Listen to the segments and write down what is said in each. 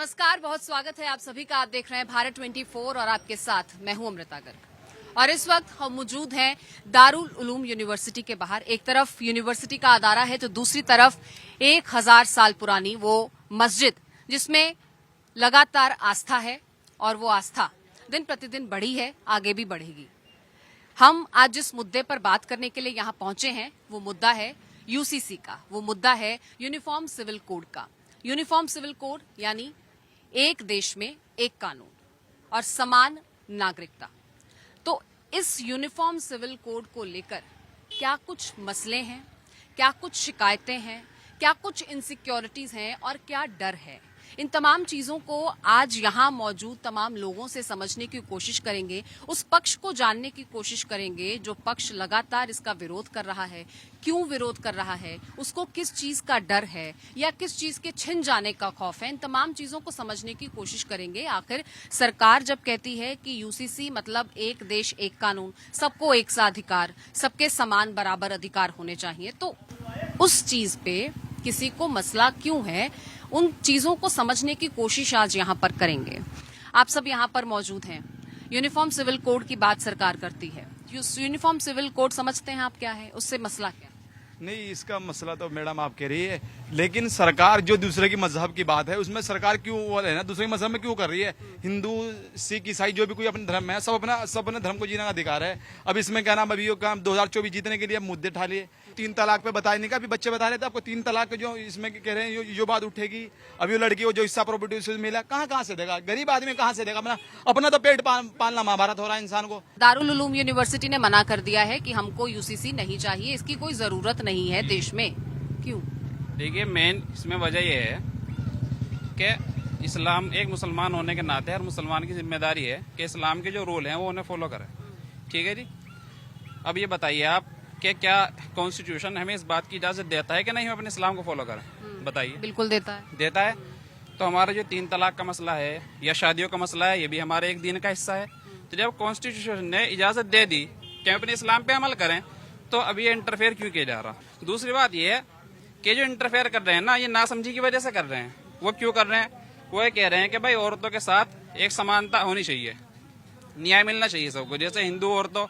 नमस्कार, बहुत स्वागत है आप सभी का। आप देख रहे हैं भारत 24 और आपके साथ मैं हूं अमृता गर्ग। और इस वक्त हम मौजूद हैं दारुल उलूम यूनिवर्सिटी के बाहर। एक तरफ यूनिवर्सिटी का अदारा है तो दूसरी तरफ 1000 साल पुरानी वो मस्जिद जिसमें लगातार आस्था है और वो आस्था दिन प्रतिदिन बढ़ी है, आगे भी बढ़ेगी। हम आज जिस मुद्दे पर बात करने के लिए यहाँ पहुंचे हैं वो मुद्दा है यूसीसी का, वो मुद्दा है यूनिफॉर्म सिविल कोड का। यूनिफॉर्म सिविल कोड यानी एक देश में एक कानून और समान नागरिकता। तो इस यूनिफॉर्म सिविल कोड को लेकर क्या कुछ मसले हैं, क्या कुछ शिकायतें हैं, क्या कुछ इनसिक्योरिटीज हैं और क्या डर है, इन तमाम चीजों को आज यहाँ मौजूद तमाम लोगों से समझने की कोशिश करेंगे। उस पक्ष को जानने की कोशिश करेंगे जो पक्ष लगातार इसका विरोध कर रहा है, क्यों विरोध कर रहा है, उसको किस चीज का डर है या किस चीज के छिन जाने का खौफ है। इन तमाम चीजों को समझने की कोशिश करेंगे। आखिर सरकार जब कहती है कि यूसीसी मतलब एक देश एक कानून, सबको एक सा अधिकार, सबके समान बराबर अधिकार होने चाहिए, तो उस चीज पे किसी को मसला क्यों है, उन चीजों को समझने की कोशिश आज यहाँ पर करेंगे। आप सब यहाँ पर मौजूद हैं। यूनिफॉर्म सिविल कोड की बात सरकार करती है। यूनिफॉर्म सिविल कोड समझते हैं आप क्या है, उससे मसला क्या? नहीं, इसका मसला तो मैडम आप कह रही है, लेकिन सरकार जो दूसरे की मजहब की बात है उसमें सरकार क्यों वो है ना दूसरे मजहब में क्यों कर रही है। हिंदू, सिख, ईसाई जो भी कोई अपने धर्म है, सब अपने धर्म को जीने का अधिकार है। अब इसमें क्या नाम, अभी 2024 जीतने के लिए मुद्दे उठा लिए। 3 तलाक पे बताया नहीं का, अभी बच्चे बता रहे थे आपको 3 तलाक के जो इसमें कह रहे हैं जो बात उठेगी। अभी वो लड़की को जो हिस्सा प्रॉपर्टी से मिला, कहाँ से देगा, गरीब आदमी कहाँ से देगा। अपना तो पेट पालना महाभारत हो रहा है इंसान को। दारुल उलूम यूनिवर्सिटी ने मना कर दिया है कि हमको यूसीसी नहीं चाहिए, इसकी कोई जरूरत नहीं है देश में। क्यों? देखिए, मेन इसमें वजह यह है कि इस्लाम एक मुसलमान होने के नाते और मुसलमान की जिम्मेदारी है कि इस्लाम के जो रूल हैं वो उन्हें फॉलो करें। ठीक है जी। अब ये बताइए आप कि क्या कॉन्स्टिट्यूशन हमें इस बात की इजाजत देता है कि नहीं हम अपने इस्लाम को फॉलो करें? बताइए। बिल्कुल देता है। तो हमारा जो 3 तलाक का मसला है या शादियों का मसला है, ये भी हमारे एक दीन का हिस्सा है। तो जब कॉन्स्टिट्यूशन ने इजाजत दे दी कि हम अपने इस्लाम पे अमल करें, तो अब ये इंटरफेयर क्यों किया जा रहा? दूसरी बात ये है कि जो इंटरफेयर कर रहे हैं ना, ये नासमझी की वजह से कर रहे हैं। वो क्यों कर रहे हैं? वो ये कह रहे हैं कि भाई औरतों के साथ एक समानता होनी चाहिए, न्याय मिलना चाहिए सबको। जैसे हिंदू औरतों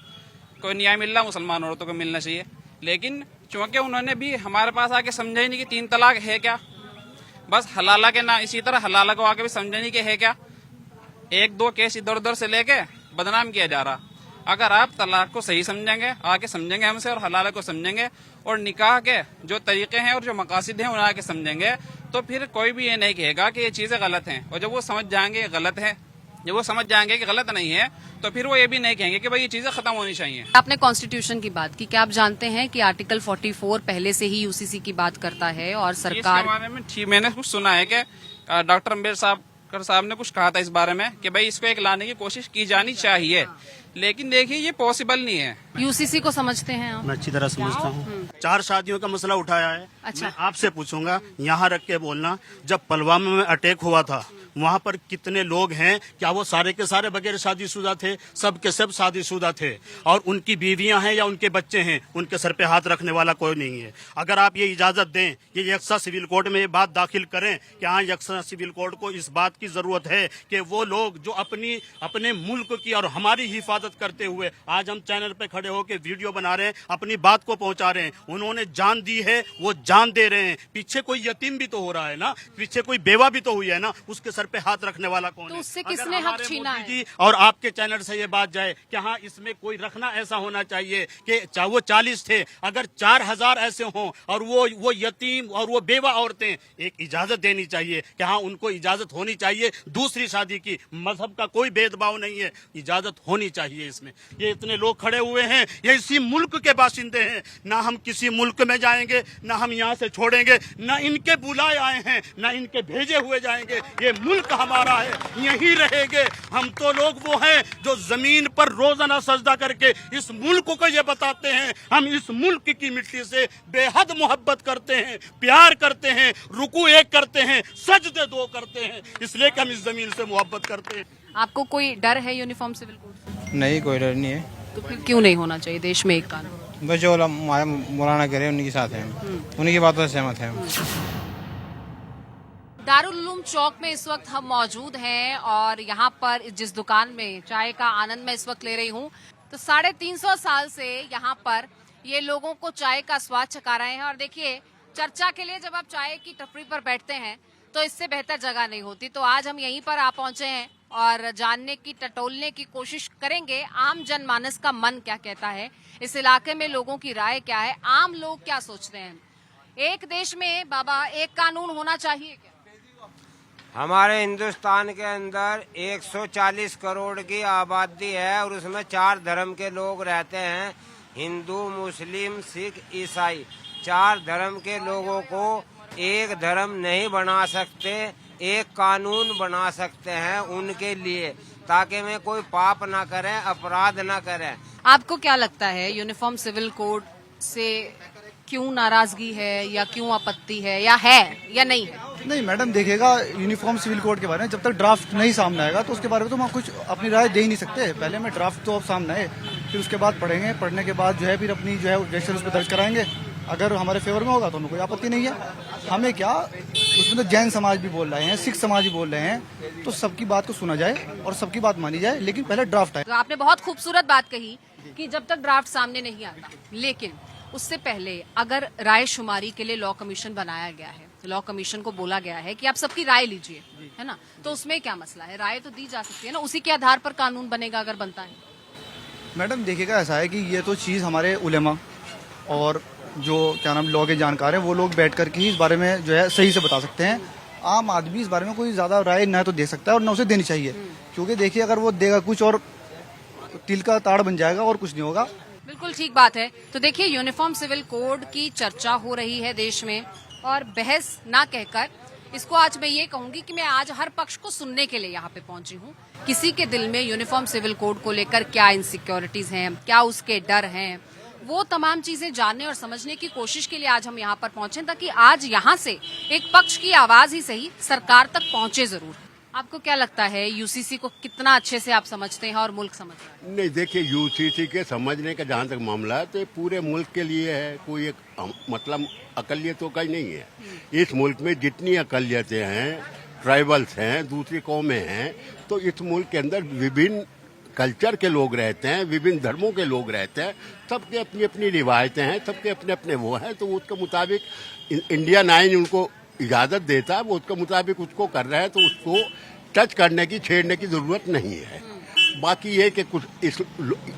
को न्याय मिल रहा, मुसलमान औरतों को मिलना चाहिए। लेकिन चूंकि उन्होंने भी हमारे पास आके समझा ही नहीं कि 3 तलाक है क्या, बस हलाला के ना, इसी तरह हलाला को आके भी समझा नहीं कि है क्या। 1-2 केस इधर उधर से लेके बदनाम किया जा रहा। अगर आप तलाक को सही समझेंगे, आके समझेंगे हमसे, और हलाला को समझेंगे और निकाह के जो तरीके हैं और जो मकासद हैं उन्हें आके समझेंगे, तो फिर कोई भी ये नहीं कहेगा कि ये चीजें गलत हैं। और जब वो समझ जाएंगे गलत है, जब वो समझ जाएंगे कि गलत नहीं है, तो फिर वो ये भी नहीं कहेंगे कि भाई ये चीजें खत्म होनी चाहिए। आपने कॉन्स्टिट्यूशन की बात की, क्या आप जानते हैं कि आर्टिकल 44 पहले से ही यूसीसी की बात करता है और सरकार इसके बारे में ठीक मैंने कुछ सुना है कि डॉक्टर अम्बेडकर साहब ने कुछ कहा था इस बारे में कि भाई इसको एक लाने की कोशिश की जानी चाहिए, लेकिन देखिए ये पॉसिबल नहीं है। यूसीसी को समझते हैं आप? मैं अच्छी तरह समझता हूँ। 4 शादियों का मसला उठाया है। अच्छा। मैं आपसे पूछूंगा, यहाँ रख के बोलना, जब पुलवामा में अटैक हुआ था वहाँ पर कितने लोग हैं? क्या वो सारे के सारे बगैर शादीशुदा थे? सब के सब शादीशुदा थे। और उनकी बीवियां हैं या उनके बच्चे हैं, उनके सर पे हाथ रखने वाला कोई नहीं है। अगर आप ये इजाजत दें, ये यकसा सिविल कोड में ये बात दाखिल करें कि हाँ, यकसा सिविल कोड को इस बात की जरूरत है कि वो लोग जो अपने मुल्क की और हमारी हिफाजत करते हुए आज हम चैनल पे खड़े होकर वीडियो बना रहे हैं, अपनी बात को पहुंचा रहे हैं, उन्होंने जान दी है, वो जान दे रहे हैं। पीछे कोई यतीम भी तो हो रहा है ना, पीछे कोई बेवा भी तो हुई है ना, उसके सर पे हाथ रखने वाला कौन है? तो उससे किसने हक छीना है? जी और आपके चैनल से ये बात जाए कि हाँ, इसमें कोई रखना ऐसा होना चाहिए कि चाहे वो 40 थे, अगर 4000 ऐसे हों और वो यतीम और वो बेवा औरतें, एक इजाजत देनी चाहिए कि हाँ, उनको इजाजत होनी चाहिए दूसरी शादी की। मजहब का कोई भेदभाव नहीं है, इजाजत होनी चाहिए इसमें। ये इतने लोग खड़े हुए हैं, ये इसी मुल्क के बाशिंदे हैं। ना हम किसी मुल्क में जाएंगे, ना हम यहाँ से छोड़ेंगे, ना इनके बुलाए आए हैं, ना इनके भेजे हुए जाएंगे। ये मुल्क हमारा है, यहीं रहेंगे। हम तो लोग वो हैं जो जमीन पर रोजाना सजदा करके इस मुल्क को ये बताते हैं, हम इस मुल्क की मिट्टी से बेहद मोहब्बत करते हैं, प्यार करते हैं, रुकू एक करते हैं, सजदे 2 करते हैं, इसलिए कि हम इस जमीन से मोहब्बत करते हैं। आपको कोई डर है यूनिफॉर्म सिविल कोड से? नहीं, कोई डर नहीं है। तो फिर क्यों नहीं होना चाहिए देश में एक कानून? बस जो हमारे मौलाना कह रहे हैं उन्हीं के साथ हैं, उन्हीं की बातों से सहमत हैं। दारुल उलूम चौक में इस वक्त हम मौजूद हैं और यहाँ पर जिस दुकान में चाय का आनंद मैं इस वक्त ले रही हूँ, तो 350 साल से यहाँ पर ये लोगों को चाय का स्वाद चखा रहे हैं। और देखिए, चर्चा के लिए जब आप चाय की टपरी पर बैठते हैं तो इससे बेहतर जगह नहीं होती। तो आज हम यहीं पर आ पहुंचे हैं और जानने की, टटोलने की कोशिश करेंगे आम जनमानस का मन क्या कहता है, इस इलाके में लोगों की राय क्या है, आम लोग क्या सोचते हैं। एक देश में बाबा एक कानून होना चाहिए क्या? हमारे हिंदुस्तान के अंदर 140 करोड़ की आबादी है और उसमें 4 धर्म के लोग रहते हैं, हिंदू, मुस्लिम, सिख, ईसाई। 4 धर्म के लोगों को एक धर्म नहीं बना सकते, एक कानून बना सकते हैं उनके लिए, ताकि वे कोई पाप ना करें, अपराध ना करें। आपको क्या लगता है यूनिफॉर्म सिविल कोड से क्यों नाराजगी है या क्यों आपत्ति है या नहीं है? नहीं मैडम, देखिएगा यूनिफॉर्म सिविल कोड के बारे में जब तक ड्राफ्ट नहीं सामने आएगा तो उसके बारे में तो हम कुछ अपनी राय दे ही नहीं सकते। पहले में ड्राफ्ट तो अब सामने आए, फिर उसके बाद पढ़ेंगे, पढ़ने के बाद जो है फिर अपनी जो है ऑब्जेक्शन उस पर दर्ज कराएंगे। अगर हमारे फेवर में होगा तो हमें कोई आपत्ति नहीं है। हमें क्या, उसमें तो जैन समाज भी बोल रहे हैं, सिख समाज भी बोल रहे हैं, तो सबकी बात को सुना जाए और सबकी बात मानी जाए, लेकिन पहले ड्राफ्ट आए। तो आपने बहुत खूबसूरत बात कही कि जब तक ड्राफ्ट सामने नहीं आता, लेकिन उससे पहले अगर राय शुमारी के लिए लॉ कमीशन बनाया गया है, लॉ कमीशन को बोला गया है कि आप सबकी राय लीजिए, है ना, तो उसमें क्या मसला है? राय तो दी जा सकती है ना, उसी के आधार पर कानून बनेगा अगर बनता है। मैडम देखिएगा, ऐसा है कि ये तो चीज़ हमारे उलेमा और जो क्या नाम लॉ के जानकार हैं वो लोग बैठ कर के ही इस बारे में जो है सही से बता सकते हैं। आम आदमी इस बारे में कोई ज़्यादा राय न तो दे सकता है और न उसे देनी चाहिए, क्योंकि देखिए अगर वो देगा कुछ और तिल का ताड़ बन जाएगा और कुछ नहीं होगा। बिल्कुल ठीक बात है। तो देखिए, यूनिफॉर्म सिविल कोड की चर्चा हो रही है देश में और बहस ना कहकर इसको आज मैं ये कहूंगी कि मैं आज हर पक्ष को सुनने के लिए यहाँ पे पहुंची हूँ। किसी के दिल में यूनिफॉर्म सिविल कोड को लेकर क्या इनसिक्योरिटीज हैं, क्या उसके डर हैं, वो तमाम चीजें जानने और समझने की कोशिश के लिए आज हम यहाँ पर पहुंचे, ताकि आज यहाँ से एक पक्ष की आवाज ही सही सरकार तक पहुंचे जरूर। आपको क्या लगता है, यूसीसी को कितना अच्छे से आप समझते हैं और मुल्क समझ रहा है? नहीं, देखिए यूसीसी के समझने का जहाँ तक मामला है तो ये पूरे मुल्क के लिए है, कोई एक मतलब अकलियतों का ही नहीं है। इस मुल्क में जितनी अकलियतें हैं, ट्राइबल्स हैं, दूसरी कौमें हैं, तो इस मुल्क के अंदर विभिन्न कल्चर के लोग रहते हैं, विभिन्न धर्मों के लोग रहते हैं, सबके अपनी अपनी रिवायतें हैं, सबके अपने अपने वो हैं, तो उसके मुताबिक इंडियन आइन उनको इजाज़त देता है, वो उसके मुताबिक उसको कर रहे हैं, तो उसको टच करने की, छेड़ने की ज़रूरत नहीं है। बाकी ये कि कुछ इस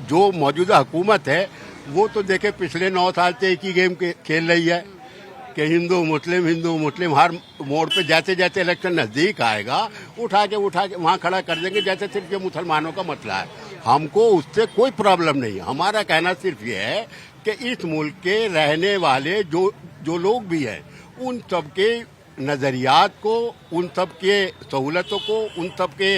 जो मौजूदा हुकूमत है वो तो देखे पिछले 9 साल से एक ही गेम खेल रही है कि हिंदू मुस्लिम हर मोड़ पे जैसे जैसे इलेक्शन नज़दीक आएगा उठा के वहाँ खड़ा कर देंगे, जैसे सिर्फ ये मुसलमानों का मसला है। हमको उससे कोई प्रॉब्लम नहीं है। हमारा कहना सिर्फ ये है कि इस मुल्क के रहने वाले जो लोग भी हैं उन सब के नजरियात को, उन सब के सहूलतों को, उन सब के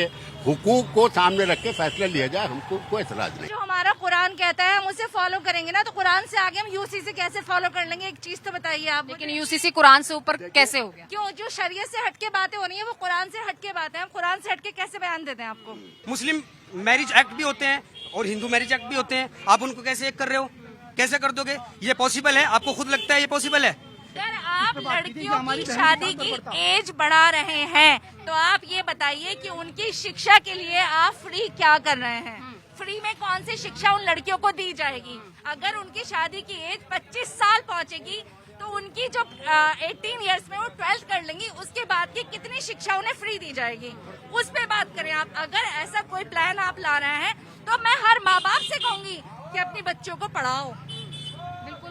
हुकूक को सामने रख के फैसला लिया जाए, हमको कोई एतराज नहीं। जो हमारा कुरान कहता है हम उसे फॉलो करेंगे ना, तो कुरान से आगे हम यूसीसी कैसे फॉलो कर लेंगे? एक चीज तो बताइए आप। लेकिन यूसीसी कुरान से ऊपर कैसे हो गया? क्यों? जो शरीयत से हटके बातें हो रही है वो कुरान से हटके बातें हैं, हम कुरान से हटके कैसे बयान देते हैं आपको? मुस्लिम मैरिज एक्ट भी होते हैं और हिंदू मैरिज एक्ट भी होते हैं, आप उनको कैसे एक कर रहे हो? कैसे कर दोगे? ये पॉसिबल है? आपको खुद लगता है ये पॉसिबल है? सर, आप लड़कियों की शादी की एज बढ़ा रहे हैं, तो आप ये बताइए कि उनकी शिक्षा के लिए आप फ्री क्या कर रहे हैं? फ्री में कौन सी शिक्षा उन लड़कियों को दी जाएगी? अगर उनकी शादी की एज 25 साल पहुंचेगी तो उनकी जो 18 इयर्स में वो 12th कर लेंगी, उसके बाद की कितनी शिक्षा उन्हें फ्री दी जाएगी, उस पे बात करें आप। अगर ऐसा कोई प्लान आप ला रहे हैं तो मैं हर माँ बाप से कहूंगी कि अपनी बच्चों को पढ़ाओ। बिल्कुल,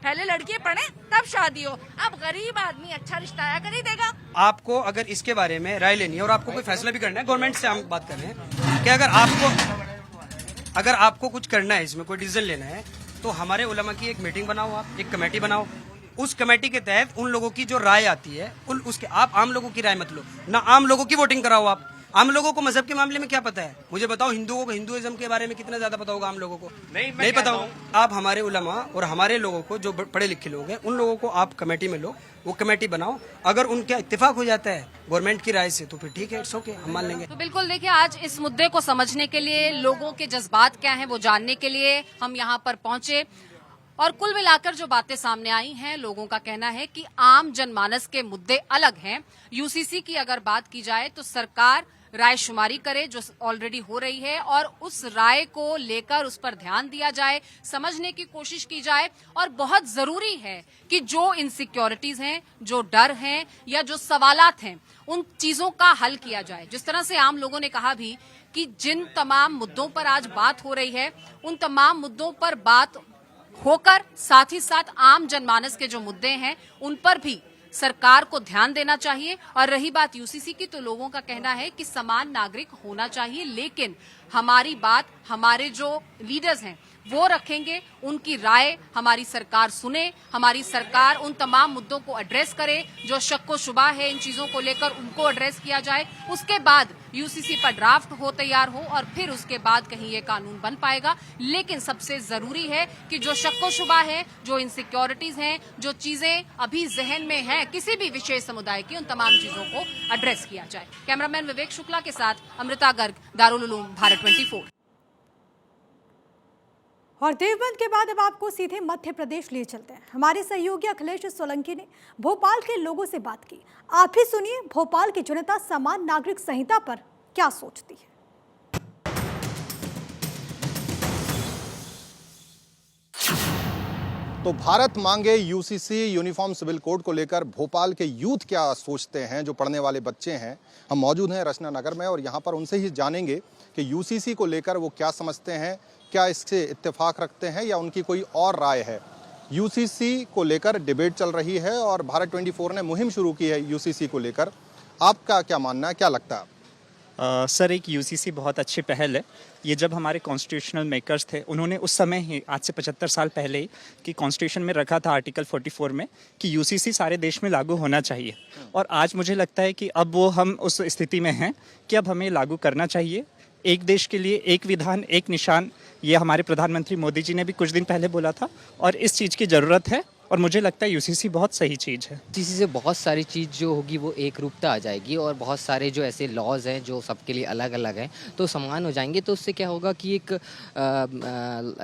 पहले लड़के पढ़े तब शादी हो। अब गरीब आदमी अच्छा रिश्ता आया कर ही देगा। आपको अगर इसके बारे में राय लेनी है और आपको कोई फैसला भी करना है, गवर्नमेंट से हम बात कर रहे हैं कि अगर आपको कुछ करना है, इसमें कोई डिसीजन लेना है, तो हमारे उलमा की एक मीटिंग बनाओ, आप एक कमेटी बनाओ। उस कमेटी के तहत उन लोगों की जो राय आती है उसके आप आम लोगों की राय मत लो ना, आम लोगों की वोटिंग कराओ। आप आम लोगों को मजहब के मामले में क्या पता है? मुझे बताओ, हिंदुओं को हिंदुइज्म के बारे में कितना ज्यादा पता होगा आम लोगों को? नहीं पता होगा। आप हमारे उलमा और हमारे लोगों को, जो पढ़े लिखे लोग हैं, उन लोगों को आप कमेटी में लो, वो कमेटी बनाओ। अगर उनका इत्तेफाक हो जाता है गवर्नमेंट की राय से तो फिर ठीक है, इट्स ओके, हम मान लेंगे। तो बिल्कुल देखिए, आज इस मुद्दे को समझने के लिए, लोगों के जज्बात क्या हैं वो जानने के लिए हम यहाँ पर पहुंचे और कुल मिलाकर जो बातें सामने आई हैं, लोगों का कहना है कि आम जनमानस के मुद्दे अलग हैं। यूसीसी की अगर बात की जाए तो सरकार राय शुमारी करे जो ऑलरेडी हो रही है और उस राय को लेकर उस पर ध्यान दिया जाए, समझने की कोशिश की जाए। और बहुत जरूरी है कि जो इनसिक्योरिटीज हैं, जो डर हैं या जो सवालात हैं, उन चीजों का हल किया जाए। जिस तरह से आम लोगों ने कहा भी कि जिन तमाम मुद्दों पर आज बात हो रही है, उन तमाम मुद्दों पर बात होकर साथ ही साथ आम जनमानस के जो मुद्दे हैं उन पर भी सरकार को ध्यान देना चाहिए। और रही बात यूसीसी की, तो लोगों का कहना है कि समान नागरिक होना चाहिए, लेकिन हमारी बात हमारे जो लीडर्स हैं वो रखेंगे, उनकी राय हमारी सरकार सुने, हमारी सरकार उन तमाम मुद्दों को एड्रेस करे जो शक व शुबा है इन चीजों को लेकर, उनको एड्रेस किया जाए। उसके बाद यूसीसी पर ड्राफ्ट हो, तैयार हो और फिर उसके बाद कहीं ये कानून बन पाएगा। लेकिन सबसे जरूरी है कि जो शक व शुबा है, जो इनसिक्योरिटीज हैं, जो चीजें अभी जहन में हैं किसी भी विशेष समुदाय की, उन तमाम चीजों को एड्रेस किया जाए। कैमरामैन विवेक शुक्ला के साथ अमृता गर्ग, दारुल उलूम, भारत 24। और देवबंद के बाद अब आपको सीधे मध्य प्रदेश ले चलते हैं। हमारे सहयोगी अखिलेश सोलंकी ने भोपाल के लोगों से बात की। आप ही सुनिए भोपाल की जनता समान नागरिक संहिता पर क्या सोचती है। तो भारत मांगे यूसीसी यूनिफॉर्म सिविल कोड को लेकर भोपाल के यूथ क्या सोचते हैं, जो पढ़ने वाले बच्चे हैं। हम मौजूद हैं रचना नगर में और यहाँ पर उनसे ही जानेंगे कि यूसीसी को लेकर वो क्या समझते हैं, क्या इससे इत्तेफाक रखते हैं या उनकी कोई और राय है। यूसीसी को लेकर डिबेट चल रही है और भारत 24 ने मुहिम शुरू की है यूसीसी को लेकर। आपका क्या मानना है, क्या लगता है? सर, एक यूसीसी बहुत अच्छी पहल है। ये जब हमारे कॉन्स्टिट्यूशनल मेकर्स थे, उन्होंने उस समय ही, आज से 75 साल पहले ही, कि कॉन्स्टिट्यूशन में रखा था आर्टिकल 44 में कि यूसीसी सारे देश में लागू होना चाहिए। और आज मुझे लगता है कि अब वो हम उस स्थिति में हैं कि अब हमें लागू करना चाहिए। एक देश के लिए एक विधान एक निशान, ये हमारे प्रधानमंत्री मोदी जी ने भी कुछ दिन पहले बोला था और इस चीज़ की ज़रूरत है और मुझे लगता है यूसीसी बहुत सही चीज़ है। यूसीसी से बहुत सारी चीज़ जो होगी वो एक रूपता आ जाएगी और बहुत सारे जो ऐसे लॉज हैं जो सबके लिए अलग अलग हैं तो समान हो जाएंगे। तो उससे क्या होगा कि एक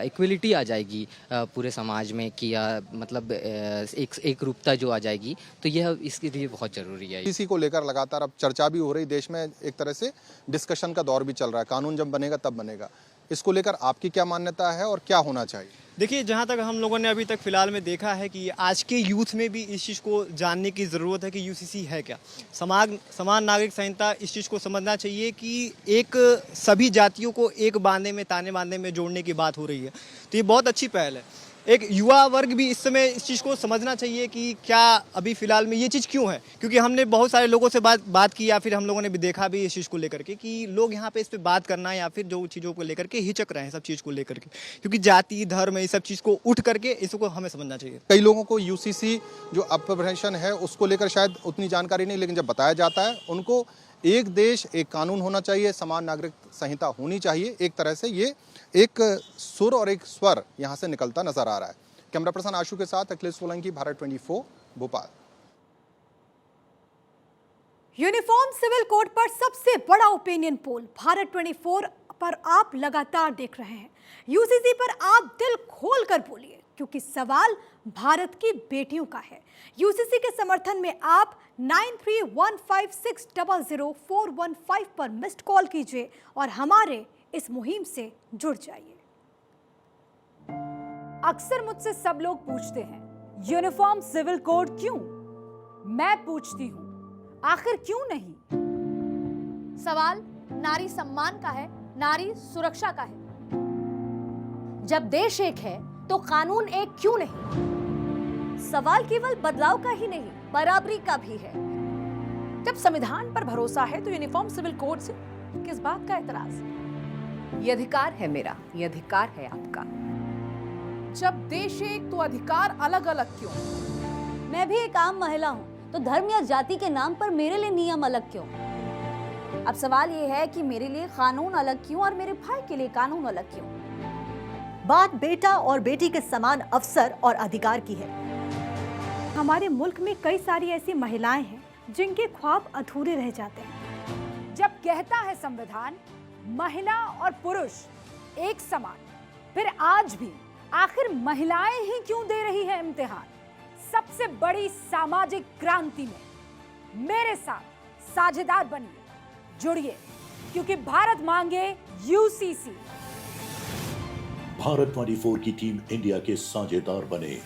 इक्वलिटी आ जाएगी पूरे समाज में, कि मतलब एक रूपता जो आ जाएगी। तो यह इसके लिए बहुत ज़रूरी है। यूसीसी को लेकर लगातार अब चर्चा भी हो रही, देश में एक तरह से डिस्कशन का दौर भी चल रहा है। कानून जब बनेगा तब बनेगा। इसको लेकर आपकी क्या मान्यता है और क्या होना चाहिए? देखिए, जहाँ तक हम लोगों ने अभी तक फिलहाल में देखा है कि आज के यूथ में भी इस चीज़ को जानने की ज़रूरत है कि यूसीसी है क्या। समान नागरिक संहिता, इस चीज़ को समझना चाहिए कि एक सभी जातियों को एक बांधे में, ताने बांधे में जोड़ने की बात हो रही है। तो ये बहुत अच्छी पहल है। एक युवा वर्ग भी इस समय इस चीज़ को समझना चाहिए कि क्या अभी फ़िलहाल में ये चीज़ क्यों है, क्योंकि हमने बहुत सारे लोगों से बात की या फिर हम लोगों ने भी देखा भी इस चीज़ को लेकर के कि लोग यहाँ पे इस पे बात करना या फिर जो चीज़ों को लेकर के हिचक रहे हैं, सब चीज़ को लेकर के, क्योंकि जाति धर्म ये सब चीज़ को उठ करके इसको हमें समझना चाहिए। कई लोगों को यूसीसी जो अप्रिहेंशन है उसको लेकर शायद उतनी जानकारी नहीं, लेकिन जब बताया जाता है उनको एक देश एक कानून होना चाहिए, समान नागरिक संहिता होनी चाहिए। एक तरह से ये एक सुर और एक स्वर यहाँ से निकलता नजर आ रहा है। कैमरा पर्सन आशु के साथ Akhilesh Solanki, Bharat 24, Bhopal. Uniform civil code पर सबसे बड़ा ओपिनियन पोल भारत 24 पर आप लगातार देख रहे हैं। यूसीसी पर आप दिल खोल कर बोलिए, क्योंकि सवाल भारत की बेटियों का है। यूसीसी के समर्थन में आप 9315600415 पर मिस्ड कॉल कीजिए और हमारे इस मुहिम से जुड़ जाइए। अक्सर मुझसे सब लोग पूछते हैं, यूनिफॉर्म सिविल कोड क्यों? मैं पूछती हूं, आखिर क्यों नहीं? सवाल नारी सम्मान का है, नारी सुरक्षा का है। जब देश एक है तो कानून एक क्यों नहीं? सवाल केवल बदलाव का ही नहीं, बराबरी का भी है। जब संविधान पर भरोसा है तो यूनिफॉर्म सिविल कोड से किस बात का एतराज? ये अधिकार है मेरा, ये अधिकार है आपका। जब देश एक तो अधिकार अलग अलग क्यों? मैं भी एक आम महिला हूँ, तो धर्म या जाति के नाम पर मेरे लिए नियम अलग क्यों? अब सवाल ये है कि मेरे लिए कानून अलग क्यों और मेरे भाई के लिए कानून अलग क्यों? बात बेटा और बेटी के समान अवसर और अधिकार की है। हमारे मुल्क में कई सारी ऐसी महिलाएं हैं जिनके ख्वाब अधूरे रह जाते हैं। जब कहता है संविधान महिला और पुरुष एक समान, फिर आज भी आखिर महिलाएं ही क्यों दे रही हैं इम्तिहान? सबसे बड़ी सामाजिक क्रांति में मेरे साथ साझेदार बनिए, जुड़िए, क्योंकि भारत मांगे यूसीसी। भारत 24 की टीम इंडिया के साझेदार बने।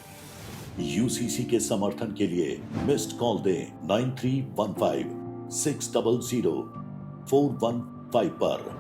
यूसीसी के समर्थन के लिए मिस्ड कॉल दें 9315 600 415 पर।